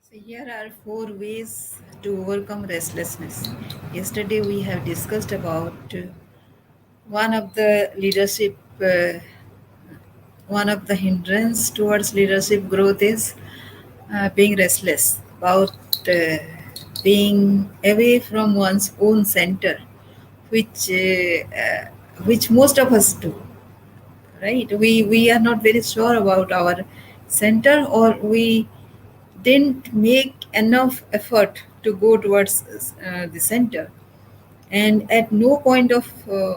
So here are four ways to overcome restlessness. Yesterday we have discussed about one of the leadership, one of the hindrance towards leadership growth is being restless, about being away from one's own center, which uh, uh, which most of us do, right? We are not very sure about our center, or we didn't make enough effort to go towards the center, and at no point of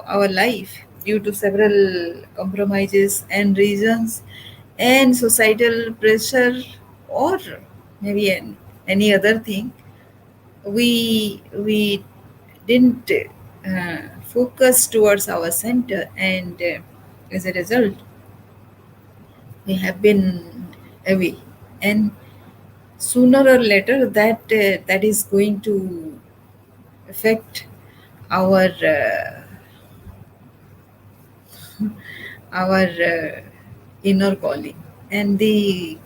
our life, due to several compromises and reasons and societal pressure, or maybe any other thing, we didn't focus towards our center, and as a result we have been away, and sooner or later that is going to affect our inner calling, and the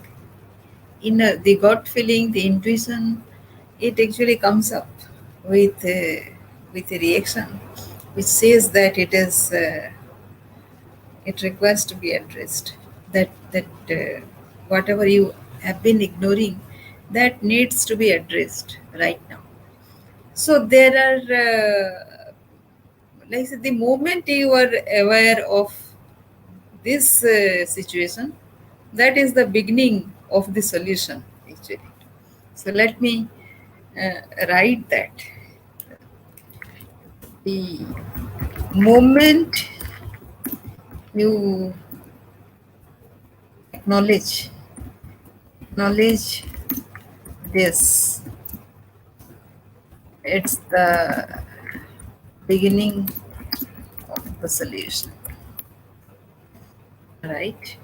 gut feeling, the intuition, it actually comes up with with a reaction which says that it requires to be addressed, that whatever you have been ignoring, that needs to be addressed right now. So there are, like, the moment you are aware of this situation, that is the beginning of the solution actually. So let me write that. The moment you acknowledge acknowledge this, it's the beginning of the solution, right?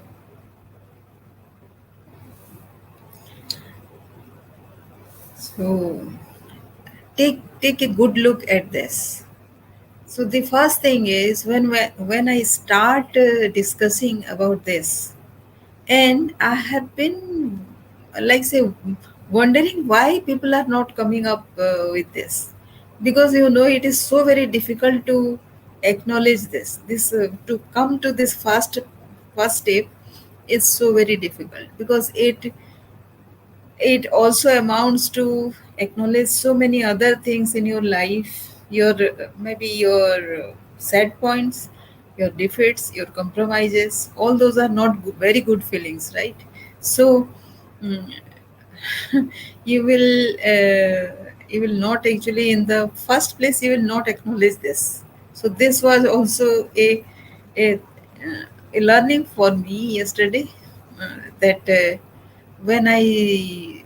So take a good look at this. So the first thing is, when I start discussing about this, and I have been, like, say, wondering why people are not coming up with this, because it is so very difficult to acknowledge this to come to this first step is so very difficult, because it also amounts to acknowledge so many other things in your life, your maybe your sad points, your defeats, your compromises. All those are not very good feelings, right? So mm, you will not actually, in the first place, you will not acknowledge this. So this was also a, a learning for me yesterday, that when I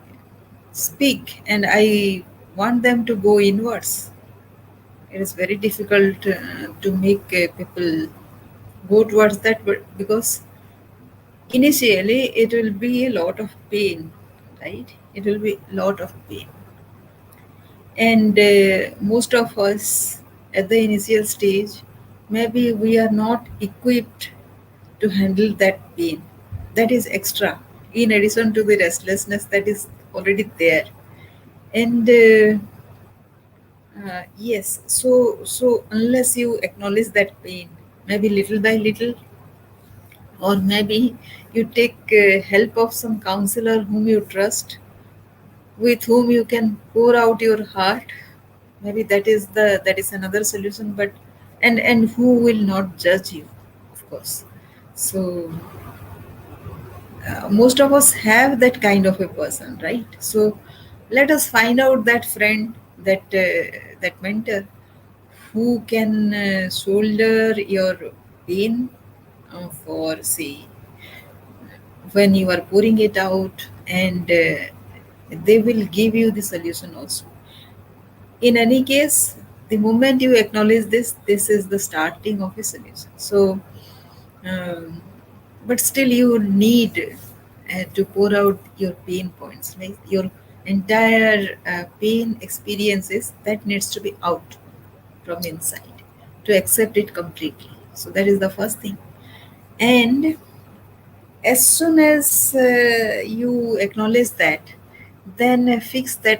speak and I want them to go inwards, it is very difficult to make people go towards that, but because initially it will be a lot of pain, right? It will be a lot of pain, and most of us at the initial stage, maybe we are not equipped to handle that pain that is extra, in addition to the restlessness that is already there. And yes, so unless you acknowledge that pain, maybe little by little, or maybe you take help of some counselor whom you trust, with whom you can pour out your heart, maybe that is another solution. But and who will not judge you, of course. So most of us have that kind of a person, right? So let us find out that friend, that mentor, who can shoulder your pain, for, say, when you are pouring it out, and they will give you the solution also. In any case, the moment you acknowledge this is the starting of a solution. So um, but still you need to pour out your pain points, like your entire pain experiences, that needs to be out from inside, to accept it completely. So that is the first thing. And as soon as you acknowledge that, Then fix the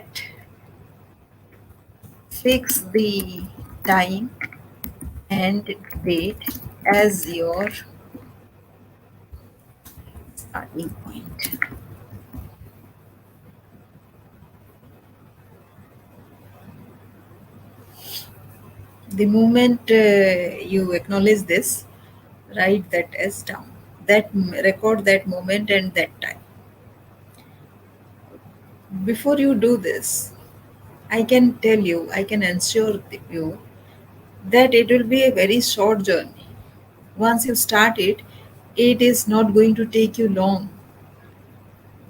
time and date as your starting point. The moment you acknowledge this, write that as down. Record that moment and that time. Before you do this, I can tell you, I can assure you that it will be a very short journey. Once you start it, it is not going to take you long,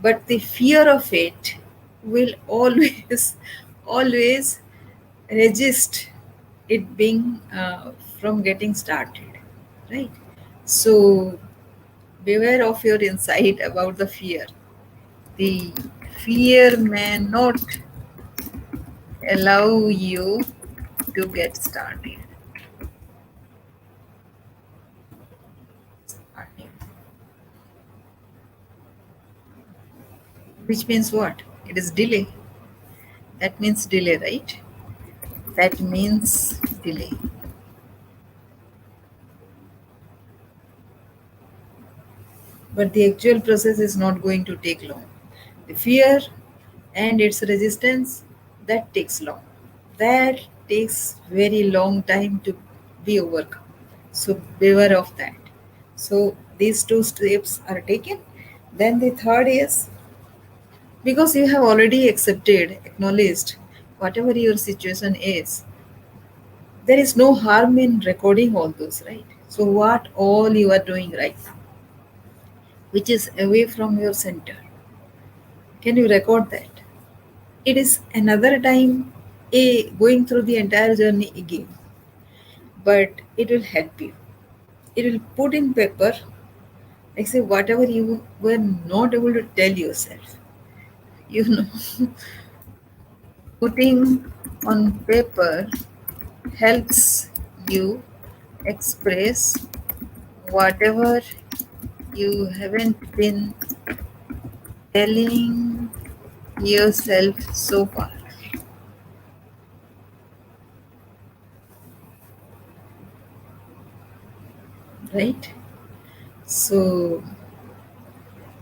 but the fear of it will always, always resist it being from getting started, right? So beware of your insight about the fear. The fear may not allow you to get started. Starting. Which means what? It is delay. That means delay, right? That means delay. But the actual process is not going to take long. The fear and its resistance, that takes long. That takes very long time to be overcome. So beware of that. So these two steps are taken. Then the third is, because you have already accepted, acknowledged whatever your situation is, there is no harm in recording all those, right? So what all you are doing right now, which is away from your center, can you record that? It is another time a going through the entire journey again, but it will help you. It will put in paper, like say whatever you were not able to tell yourself. You know, putting on paper helps you express whatever you haven't been telling yourself so far, right? So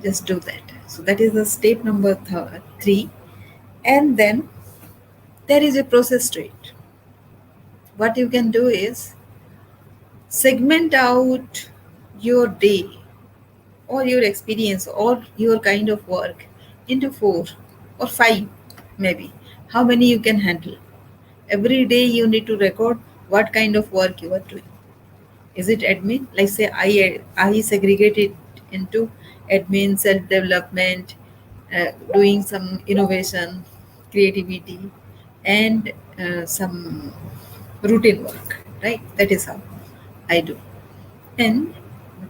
just do that. So that is the step number three. And then there is a process to it. What you can do is segment out your day or your experience or your kind of work into four or five, maybe. How many you can handle? Every day you need to record what kind of work you are doing. Is it admin? Like say I segregate it into admin, self development, doing some innovation, creativity, and some routine work. Right? That is how I do. And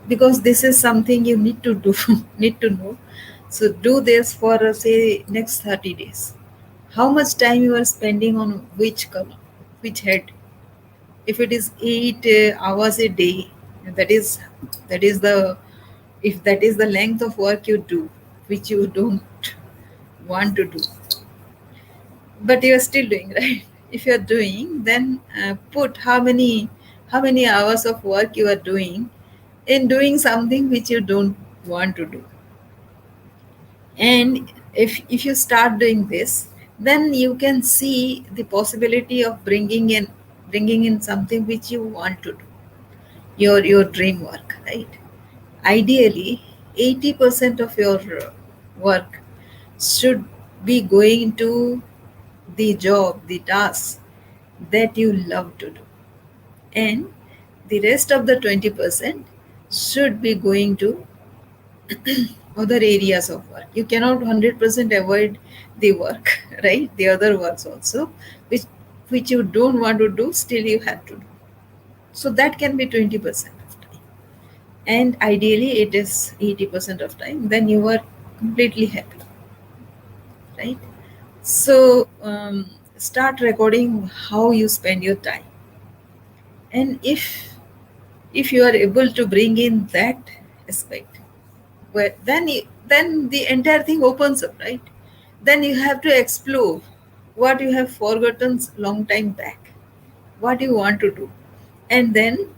because this is something you need to do, need to know. So do this for say next 30 days. How much time you are spending on which column, which head? If it is 8 hours a day, that is that is the if that is the length of work you do, which you don't want to do, but you are still doing, right? If you are doing, then put how many hours of work you are doing in doing something which you don't want to do. And if you start doing this, then you can see the possibility of bringing in something which you want to do, your dream work, right? Ideally 80% of your work should be going to the job, the task that you love to do, and the rest of the 20% should be going to other areas of work. You cannot 100% avoid the work, right? The other works also, which you don't want to do, still you have to do. So that can be 20% of time. And ideally it is 80% of time. Then you are completely happy, right? So start recording how you spend your time. And if you are able to bring in that aspect, then the entire thing opens up, right? Then you have to explore what you have forgotten long time back, what you want to do, and then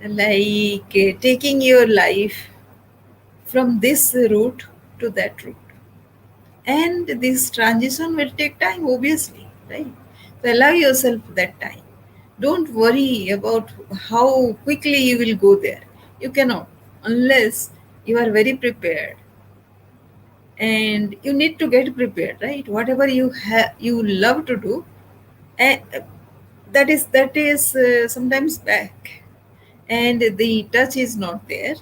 like taking your life from this route to that route. And this transition will take time, obviously, right? So allow yourself that time. Don't worry about how quickly you will go there. You cannot, unless you are very prepared. And you need to get prepared, right? Whatever you love to do, and that is sometimes back, and the touch is not there,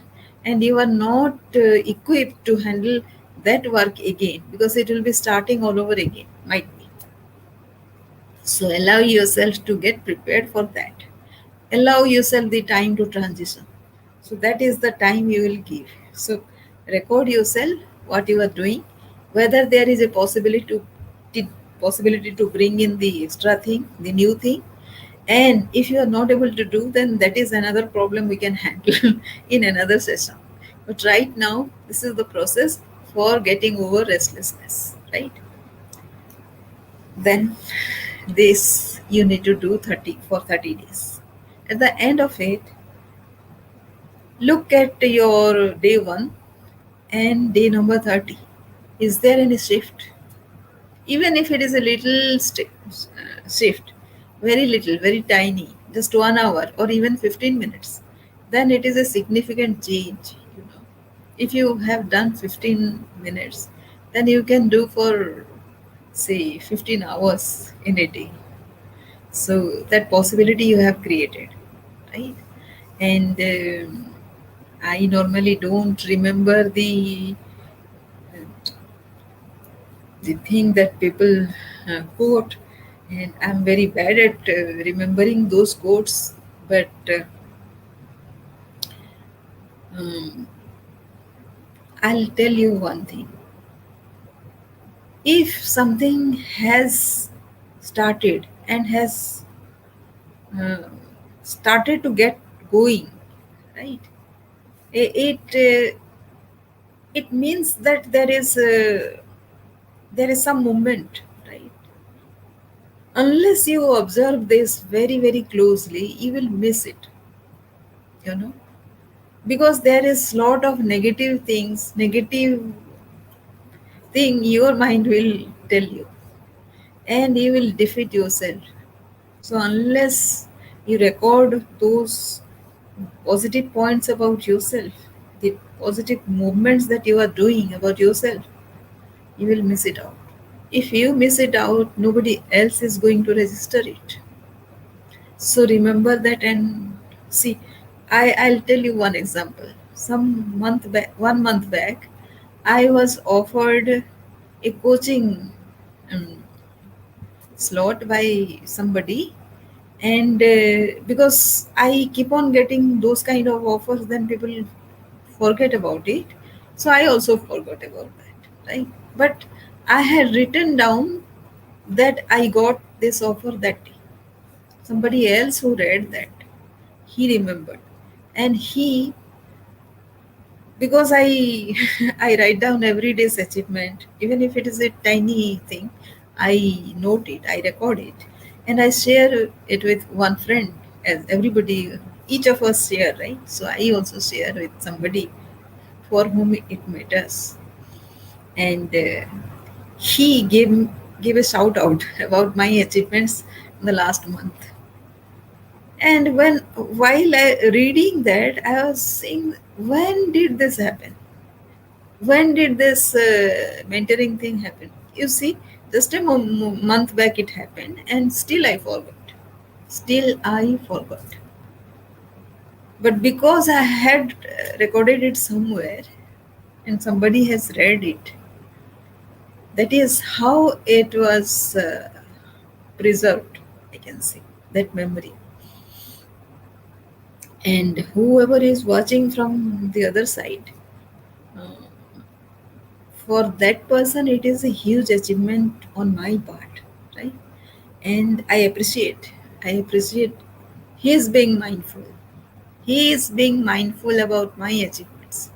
and you are not equipped to handle that work again, because it will be starting all over again, might be. So allow yourself to get prepared for that. Allow yourself the time to transition. So that is the time you will give. So record yourself what you are doing, whether there is a possibility to bring in the extra thing, the new thing. And if you are not able to do, then that is another problem we can handle in another session. But right now, this is the process for getting over restlessness, right? Then this you need to do 30 for 30 days. At the end of it, look at your day 1 and day number 30. Is there any shift? Even if it is a little shift, very little, very tiny, just 1 hour or even 15 minutes, then it is a significant change. If you have done 15 minutes, then you can do for, say, 15 hours in a day. So that possibility you have created, right? And I normally don't remember the thing that people quote, and I'm very bad at remembering those quotes. But um, I'll tell you one thing: if something has started and has uh, started to get going, right? It means that there is some movement, right? Unless you observe this very very closely, you will miss it, you know because there is lot of negative thing your mind will tell you, and you will defeat yourself. So unless you record those positive points about yourself, the positive movements that you are doing about yourself, you will miss it out. If you miss it out, nobody else is going to register it. So remember that, and see, I'll tell you one example. One month back, I was offered a coaching um, slot by somebody, and because I keep on getting those kind of offers, then people forget about it. So I also forgot about that, right? But I had written down that I got this offer that day. Somebody else who read that, he remembered, and he, because I I write down every day's achievement, even if it is a tiny thing. I note it, I record it, and I share it with one friend, as everybody, each of us share, right? So I also share with somebody for whom it matters. And he gave a shout out about my achievements in the last month. And while reading that, I was saying, when did this happen? When did this mentoring thing happen? You see, just a month back it happened, and still I forgot. Still I forgot. But because I had recorded it somewhere, and somebody has read it, that is how it was preserved, I can say, that memory. And whoever is watching from the other side, uh, for that person it is a huge achievement on my part, right? And I appreciate he is being mindful. He is being mindful about my achievements.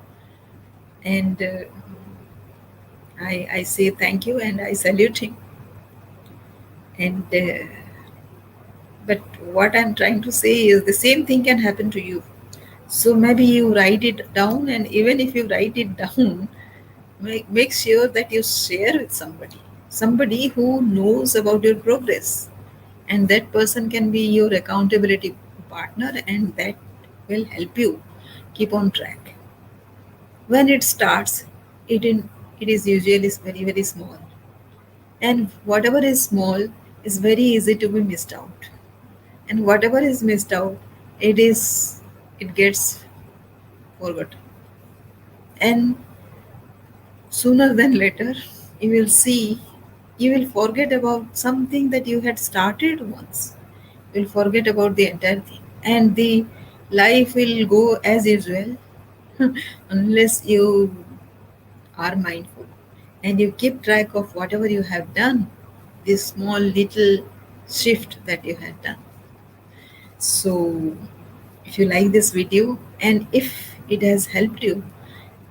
And I say thank you and I salute him. And but what I'm trying to say is the same thing can happen to you. So maybe you write it down, and even if you write it down, make sure that you share with somebody who knows about your progress, and that person can be your accountability partner, and that will help you keep on track. When it starts, it is usually very small, and whatever is small is very easy to be missed out, and whatever is missed out, it gets forgotten, and sooner than later you will see, you will forget about something that you had started once. You will forget about the entire thing, and the life will go as usual unless you are mindful and you keep track of whatever you have done, this small little shift that you have done. So if you like this video and if it has helped you,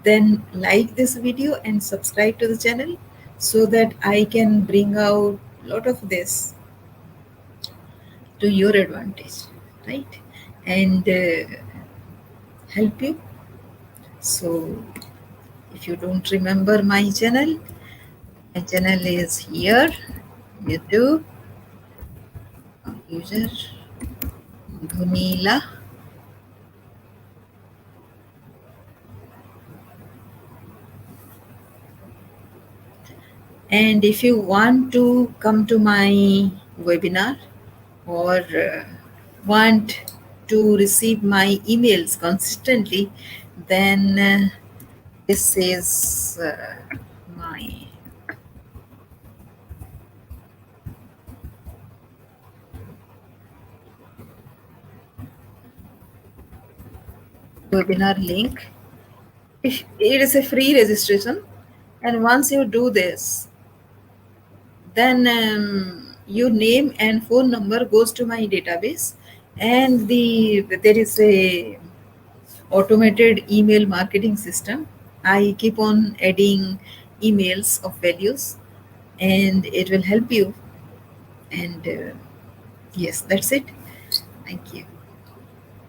then like this video and subscribe to the channel so that I can bring out a lot of this to your advantage, right? And help you. So if you don't remember my channel is here, YouTube, user Gunila. And if you want to come to my webinar or want to receive my emails consistently, then this is my webinar link. It is a free registration, and once you do this, then your name and phone number goes to my database, and there is a automated email marketing system. I keep on adding emails of values, and it will help you. And yes, that's it. Thank you.